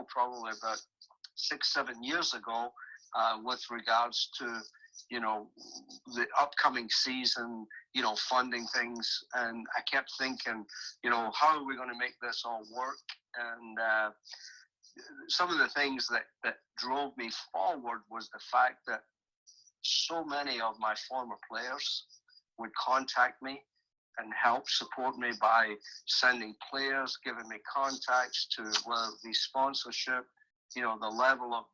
probably about 6-7 years ago, with regards to, the upcoming season, funding things. And I kept thinking, how are we going to make this all work? And some of the things that drove me forward was the fact that so many of my former players would contact me and help support me by sending players, giving me contacts to whether it be sponsorship, the level of,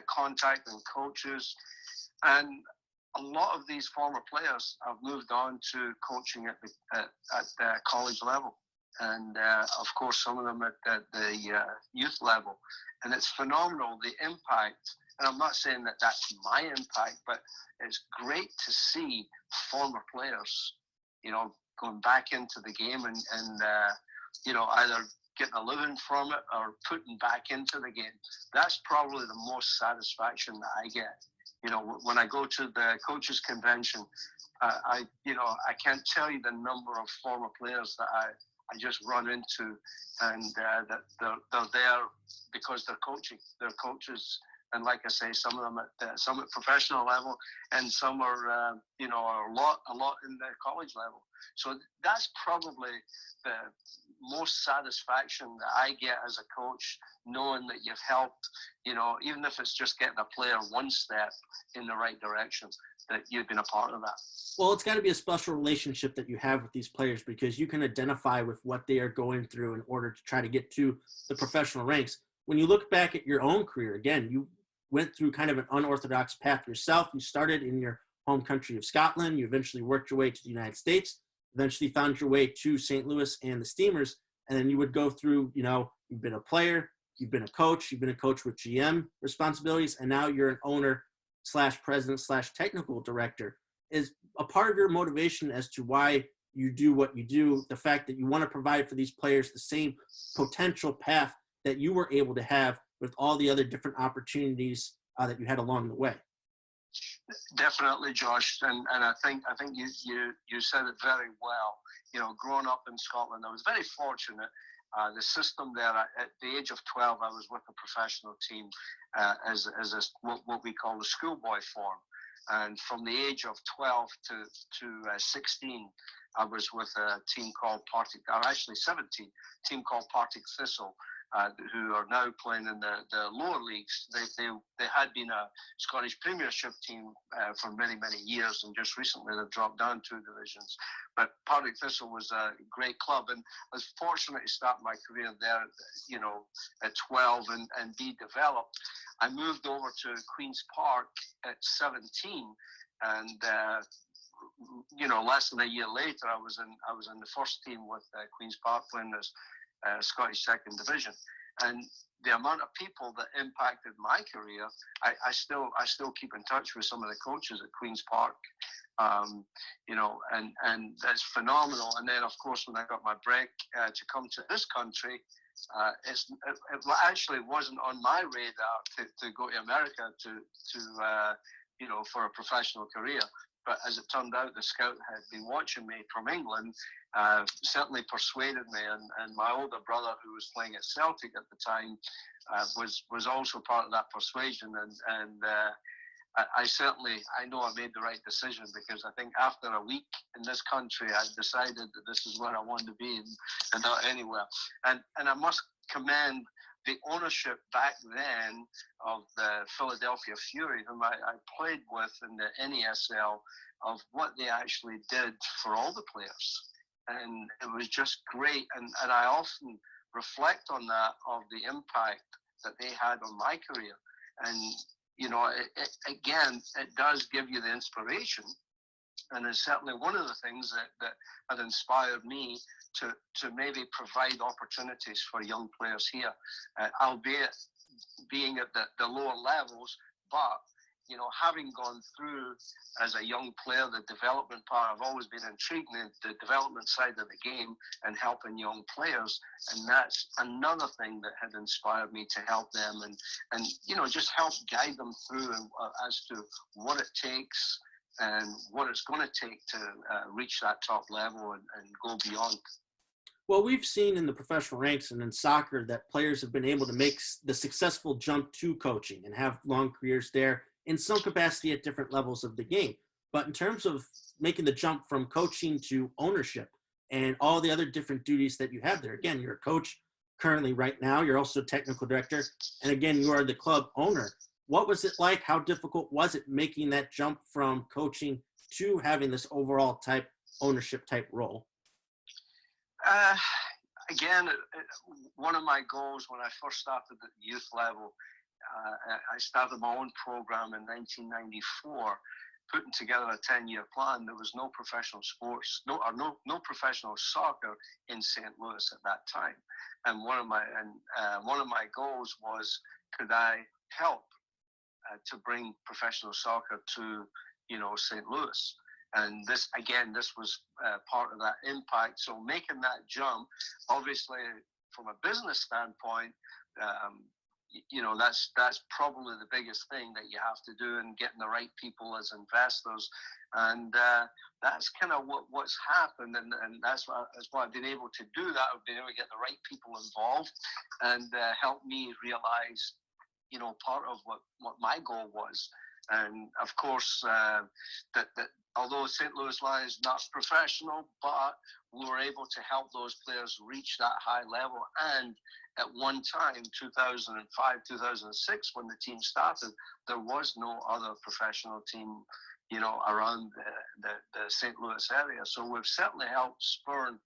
contact and coaches. And a lot of these former players have moved on to coaching at the college level. And of course, some of them at the youth level. And it's phenomenal, the impact. And I'm not saying that that's my impact, but it's great to see former players, going back into the game and either getting a living from it or putting back into the game. That's probably the most satisfaction that I get. When I go to the coaches convention, I can't tell you the number of former players that I just run into, and that they're there because they're coaching. They're coaches. And like I say, some of them at professional level, and some are, a lot in the college level. So that's probably the most satisfaction that I get as a coach, knowing that you've helped, even if it's just getting a player one step in the right direction, that you've been a part of that. Well, it's got to be a special relationship that you have with these players, because you can identify with what they are going through in order to try to get to the professional ranks. When you look back at your own career, again, you went through kind of an unorthodox path yourself. You started in your home country of Scotland. You eventually worked your way to the United States, eventually found your way to St. Louis and the Steamers. And then you would go through, you've been a player, you've been a coach with GM responsibilities, and now you're an owner /president/technical director. Is a part of your motivation as to why you do what you do, the fact that you want to provide for these players the same potential path that you were able to have with all the other different opportunities that you had along the way. Definitely, Josh, and I think you said it very well. You know, growing up in Scotland, I was very fortunate. The system there, at the age of 12, I was with a professional team as what we call the schoolboy form. And from the age of 12 to 16, I was with a team called Partick, or actually 17, team called Partick Thistle, who are now playing in the lower leagues. They had been a Scottish Premiership team for many, many years, and just recently they've dropped down 2 divisions. But Partick Thistle was a great club, and I was fortunate to start my career there, you know, at 12 and be developed. I moved over to Queen's Park at 17, and you know, less than a year later, I was in the first team with Queen's Park playing this Scottish Second Division, and the amount of people that impacted my career, I still keep in touch with some of the coaches at Queen's Park, you know, and that's phenomenal. And then, of course, when I got my break to come to this country, it actually wasn't on my radar to go to America to you know, for a professional career. But as it turned out, the scout had been watching me from England, certainly persuaded me. And my older brother, who was playing at Celtic at the time, was also part of that persuasion. And I know I made the right decision, because I think after a week in this country, I decided that this is where I wanted to be and not anywhere. And I must commend the ownership back then of the Philadelphia Fury, whom I played with in the NESL, of what they actually did for all the players. And it was just great. And I often reflect on that, of the impact that they had on my career. And, you know, again, it does give you the inspiration. And it's certainly one of the things that had inspired me to maybe provide opportunities for young players here, albeit being at the lower levels. But, you know, having gone through as a young player the development part, I've always been intrigued in the development side of the game and helping young players. And that's another thing that had inspired me to help them and you know, just help guide them through as to what it takes and what it's going to take to reach that top level and go beyond. Well, we've seen in the professional ranks and in soccer that players have been able to make the successful jump to coaching and have long careers there in some capacity at different levels of the game. But in terms of making the jump from coaching to ownership and all the other different duties that you have there, again, you're a coach currently right now, you're also technical director, and again, you are the club owner. What was it like? How difficult was it making that jump from coaching to having this overall type ownership type role? Again, one of my goals when I first started at the youth level, I started my own program in 1994, putting together a 10-year plan. There was no professional sports, no professional soccer in St. Louis at that time. And one of my goals was, could I help to bring professional soccer to, you know, St. Louis? And this was part of that impact. So making that jump, obviously, from a business standpoint, you know, that's probably the biggest thing that you have to do, and getting the right people as investors. And that's kind of what's happened. And that's why I've been able to do that. I've been able to get the right people involved and help me realize, you know, part of what my goal was. And of course, that although St. Louis Lions is not professional, but we were able to help those players reach that high level. And at one time, 2005, 2006, when the team started, there was no other professional team, you know, around the St. Louis area. So we've certainly helped spur,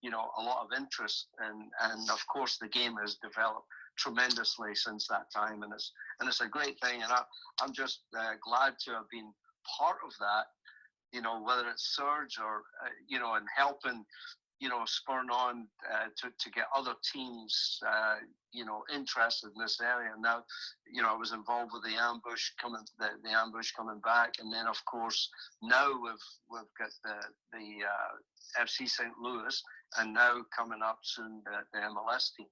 you know, a lot of interest. And of course, the game has developed tremendously since that time. And it's a great thing. And I'm just glad to have been part of that, you know, whether it's Surge or, you know, and helping spurring on to get other teams, interested in this area. And now, I was involved with the ambush coming back, and then of course now we've got the FC St. Louis, and now coming up soon the MLS team.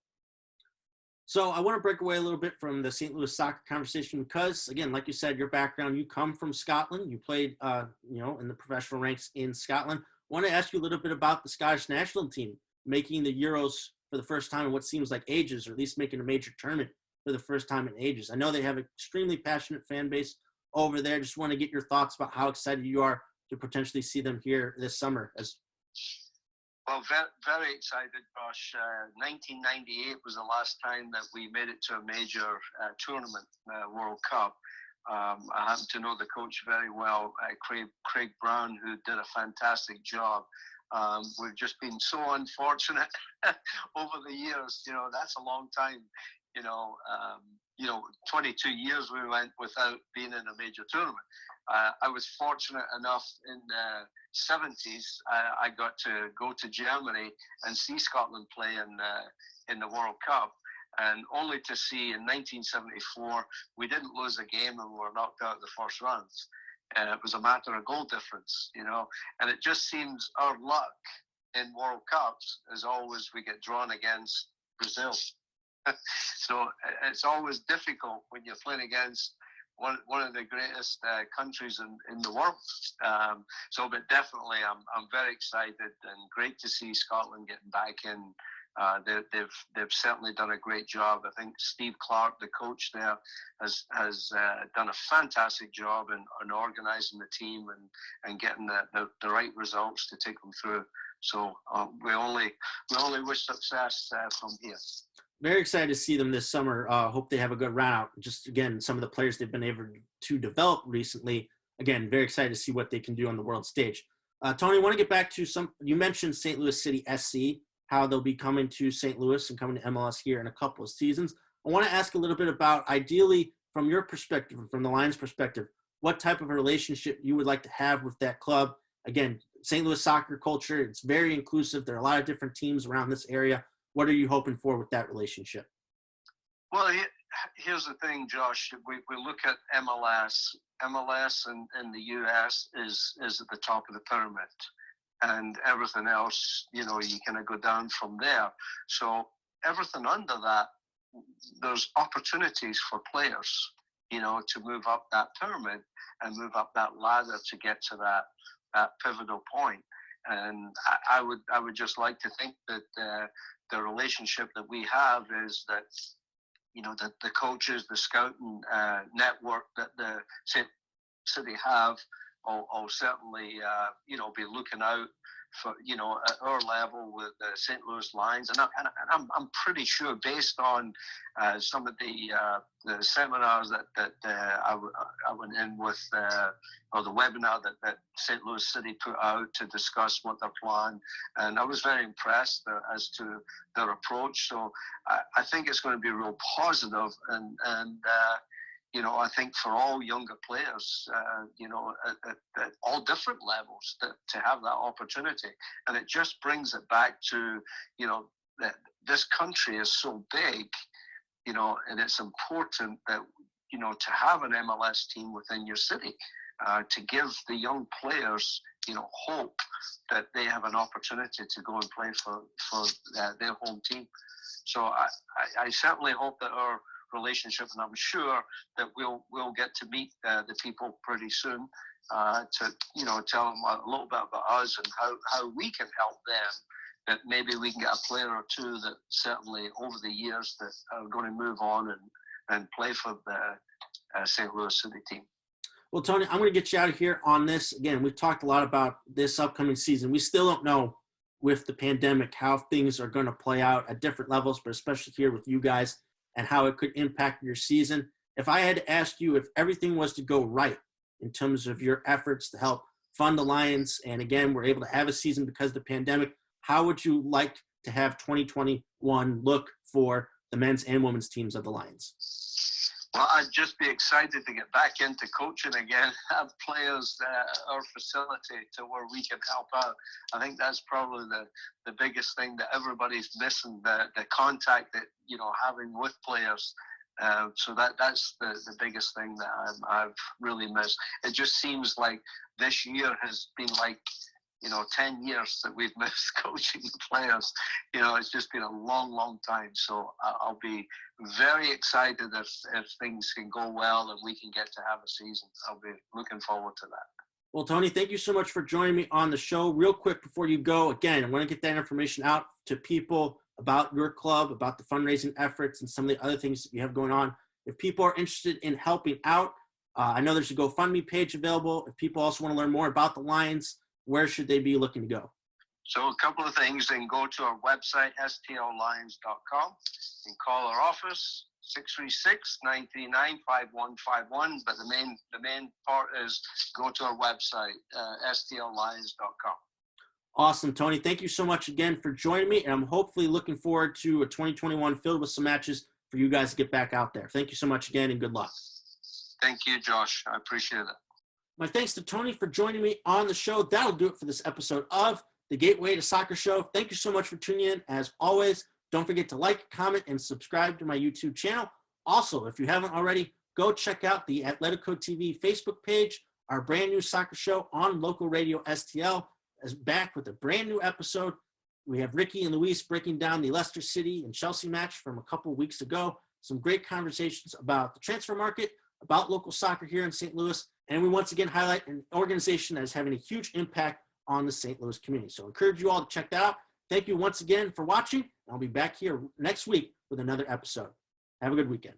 So I want to break away a little bit from the St. Louis soccer conversation because, again, like you said, your background, you come from Scotland. You played, in the professional ranks in Scotland. I want to ask you a little bit about the Scottish national team making the Euros for the first time in what seems like ages, or at least making a major tournament for the first time in ages. I know they have an extremely passionate fan base over there. Just want to get your thoughts about how excited you are to potentially see them here this summer. Well, very, very excited, Josh. 1998 was the last time that we made it to a major tournament, World Cup. I happen to know the coach very well, Craig Brown, who did a fantastic job. We've just been so unfortunate over the years. That's a long time. 22 years we went without being in a major tournament. I was fortunate enough in the 70s. I got to go to Germany and see Scotland play in the World Cup, and only to see in 1974 we didn't lose a game and we were knocked out of the first rounds. It was a matter of goal difference, and it just seems our luck in World Cups is always we get drawn against Brazil. So it's always difficult when you're playing against one of the greatest countries in the world. But definitely, I'm very excited and great to see Scotland getting back in. They've certainly done a great job. I think Steve Clark, the coach there, has done a fantastic job in organising the team and getting the right results to take them through. So we only wish success from here. Very excited to see them this summer. Hope they have a good run out. Just, again, some of the players they've been able to develop recently. Again, very excited to see what they can do on the world stage. Tony, I want to get back to you mentioned St. Louis City SC, how they'll be coming to St. Louis and coming to MLS here in a couple of seasons. I want to ask a little bit about, ideally, from your perspective, from the Lions' perspective, what type of a relationship you would like to have with that club. Again, St. Louis soccer culture, it's very inclusive. There are a lot of different teams around this area. What are you hoping for with that relationship? Well, here's the thing, Josh. We look at MLS. MLS in the US is at the top of the pyramid. And everything else, you kind of go down from there. So everything under that, there's opportunities for players, to move up that pyramid and move up that ladder to get to that pivotal point. And I would just like to think that the relationship that we have is that, that the coaches, the scouting network that the city have, will certainly, be looking out for, at our level with the St. Louis Lions. And I'm pretty sure, based on some of the seminars that I went in with, or the webinar that St. Louis City put out to discuss what their plan, and I was very impressed as to their approach. So I think it's going to be real positive, and I think for all younger players, at all different levels, to have that opportunity. And it just brings it back to, that this country is so big, and it's important that, to have an MLS team within your city, to give the young players, hope that they have an opportunity to go and play for their home team. So I certainly hope that our relationship, and I'm sure that we'll get to meet the people pretty soon, to tell them a little bit about us and how we can help them, that maybe we can get a player or two that certainly over the years that are going to move on and play for the St. Louis City team. Well, Tony, I'm going to get you out of here on this. Again, we've talked a lot about this upcoming season. We still don't know with the pandemic how things are going to play out at different levels, but especially here with you guys, and how it could impact your season. If I had to ask you, if everything was to go right in terms of your efforts to help fund the Lions, and again, we're able to have a season because of the pandemic, how would you like to have 2021 look for the men's and women's teams of the Lions? Well, I'd just be excited to get back into coaching again, have players at our facility to where we can help out. I think that's probably the biggest thing that everybody's missing, the contact that, having with players. So that's the biggest thing that I've really missed. It just seems like this year has been like, 10 years that we've missed coaching the players. It's just been a long, long time. So I'll be very excited if things can go well and we can get to have a season. I'll be looking forward to that. Well, Tony, thank you so much for joining me on the show. Real quick before you go, again, I want to get that information out to people about your club, about the fundraising efforts and some of the other things that you have going on. If people are interested in helping out, I know there's a GoFundMe page available. If people also want to learn more about the Lions, where should they be looking to go? So a couple of things. They can go to our website, STLLions.com, and call our office, 636-939-5151. But the main part is go to our website, STLLions.com. Awesome, Tony. Thank you so much again for joining me. And I'm hopefully looking forward to a 2021 filled with some matches for you guys to get back out there. Thank you so much again, and good luck. Thank you, Josh. I appreciate it. My thanks to Tony for joining me on the show. That'll do it for this episode of the Gateway to Soccer Show. Thank you so much for tuning in. As always, don't forget to like, comment, and subscribe to my YouTube channel. Also, if you haven't already, go check out the Atletico TV Facebook page. Our brand new soccer show on local radio STL is back with a brand new episode. We have Ricky and Luis breaking down the Leicester City and Chelsea match from a couple of weeks ago. Some great conversations about the transfer market, about local soccer here in St. Louis. And we once again highlight an organization that is having a huge impact on the St. Louis community. So I encourage you all to check that out. Thank you once again for watching. I'll be back here next week with another episode. Have a good weekend.